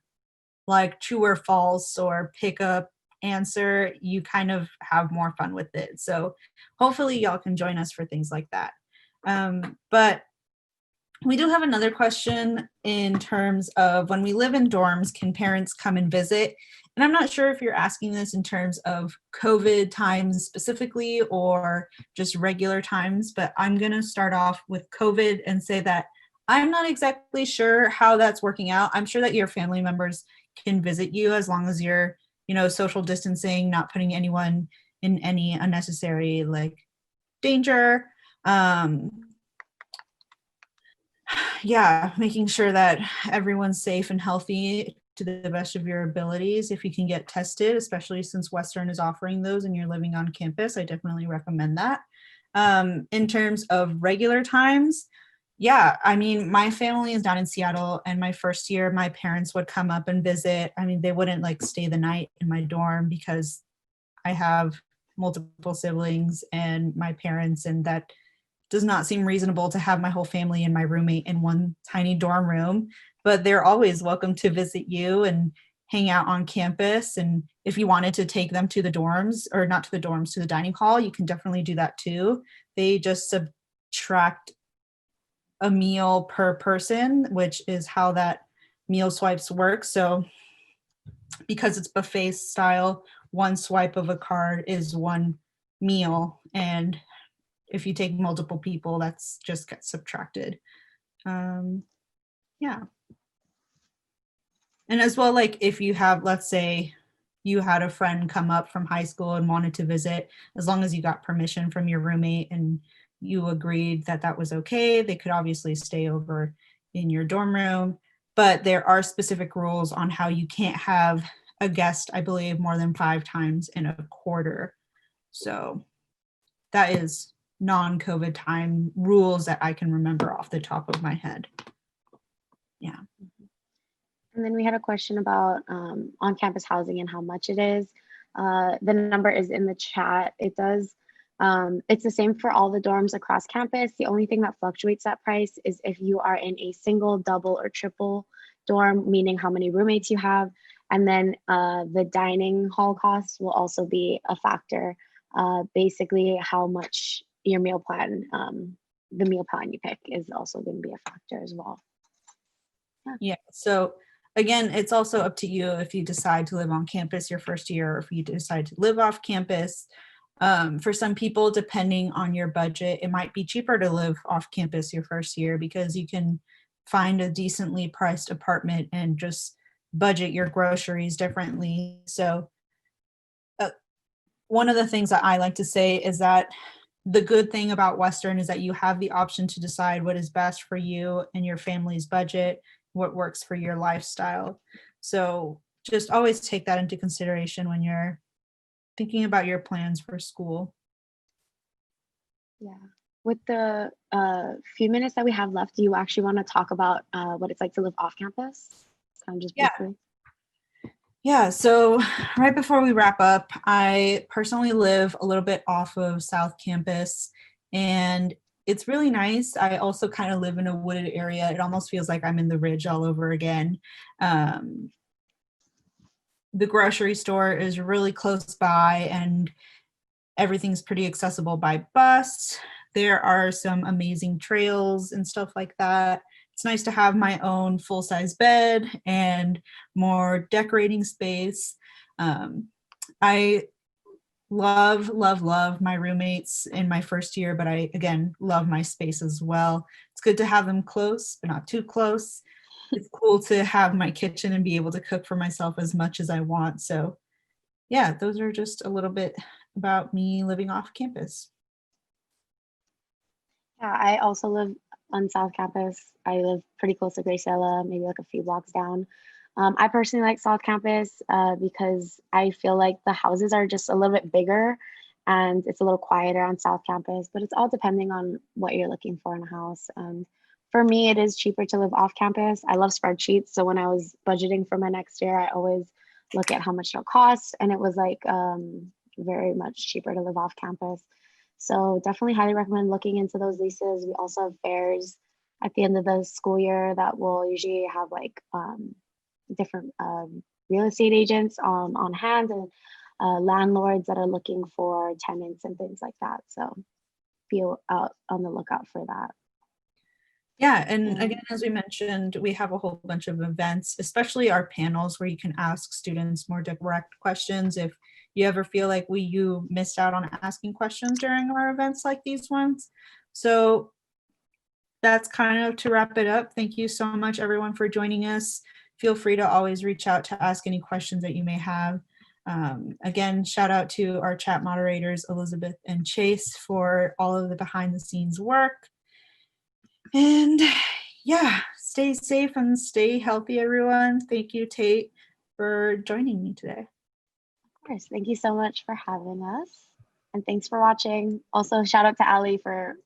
like true or false or pick up answer, you kind of have more fun with it. So hopefully y'all can join us for things like that. But we do have another question in terms of when we live in dorms, can parents come and visit? And I'm not sure if you're asking this in terms of COVID times specifically or just regular times, but I'm going to start off with COVID and say that I'm not exactly sure how that's working out. I'm sure that your family members can visit you as long as you're, social distancing, not putting anyone in any unnecessary like danger. Yeah, making sure that everyone's safe and healthy to the best of your abilities. If you can get tested, especially since Western is offering those and you're living on campus, I definitely recommend that. In terms of regular times, yeah, I mean, my family is down in Seattle, and my first year, my parents would come up and visit. I mean, they wouldn't like stay the night in my dorm because I have multiple siblings and my parents, and that does not seem reasonable to have my whole family and my roommate in one tiny dorm room, but they're always welcome to visit you and hang out on campus. And if you wanted to take them to the dorms, or not to the dorms, to the dining hall, you can definitely do that too. They just subtract a meal per person, which is how that meal swipes work. So because it's buffet style, one swipe of a card is one meal, and if you take multiple people, that's just gets subtracted. Yeah. And as well, like if you have, let's say you had a friend come up from high school and wanted to visit, as long as you got permission from your roommate and you agreed that that was okay, they could obviously stay over in your dorm room. But there are specific rules on how you can't have a guest, I believe, more than 5 times in a quarter. So that is non-COVID time rules that I can remember off the top of my head. Yeah. And then we had a question about on-campus housing and how much it is. The number is in the chat. It's the same for all the dorms across campus. The only thing that fluctuates that price is if you are in a single, double, or triple dorm, meaning how many roommates you have. And then the dining hall costs will also be a factor. Basically, how much your meal plan, the meal plan you pick is also going to be a factor as well. Yeah. So again, it's also up to you if you decide to live on campus your first year, or if you decide to live off campus. For some people, depending on your budget, it might be cheaper to live off campus your first year because you can find a decently priced apartment and just budget your groceries differently. So one of the things that I like to say is that the good thing about Western is that you have the option to decide what is best for you and your family's budget, what works for your lifestyle. So just always take that into consideration when you're thinking about your plans for school. Yeah. With the few minutes that we have left, do you actually want to talk about what it's like to live off campus? Just briefly. Yeah, so right before we wrap up, I personally live a little bit off of South Campus, and it's really nice. I also kind of live in a wooded area. It almost feels like I'm in the Ridge all over again. The grocery store is really close by, and everything's pretty accessible by bus. There are some amazing trails and stuff like that. It's nice to have my own full-size bed and more decorating space. I love my roommates in my first year, but I, again, love my space as well. It's good to have them close, but not too close. It's cool to have my kitchen and be able to cook for myself as much as I want. So yeah, those are just a little bit about me living off campus. Yeah, I also live on South Campus. I live pretty close to Graciela, maybe like a few blocks down. I personally like South Campus because I feel like the houses are just a little bit bigger and it's a little quieter on South Campus, but it's all depending on what you're looking for in a house. For me, it is cheaper to live off campus. I love spreadsheets. So when I was budgeting for my next year, I always look at how much it'll cost. And it was like very much cheaper to live off campus. So definitely highly recommend looking into those leases. We also have fairs at the end of the school year that will usually have like different real estate agents on hand and landlords that are looking for tenants and things like that. So be out on the lookout for that. Yeah, and again, as we mentioned, we have a whole bunch of events, especially our panels where you can ask students more direct questions if you ever feel like you missed out on asking questions during our events like these ones. So that's kind of to wrap it up. Thank you so much, everyone, for joining us. Feel free to always reach out to ask any questions that you may have. Again, shout out to our chat moderators, Elizabeth and Chase, for all of the behind the scenes work. And yeah, stay safe and stay healthy, everyone. Thank you, Tate, for joining me today. Of course. Thank you so much for having us. And thanks for watching. Also, shout out to Ali for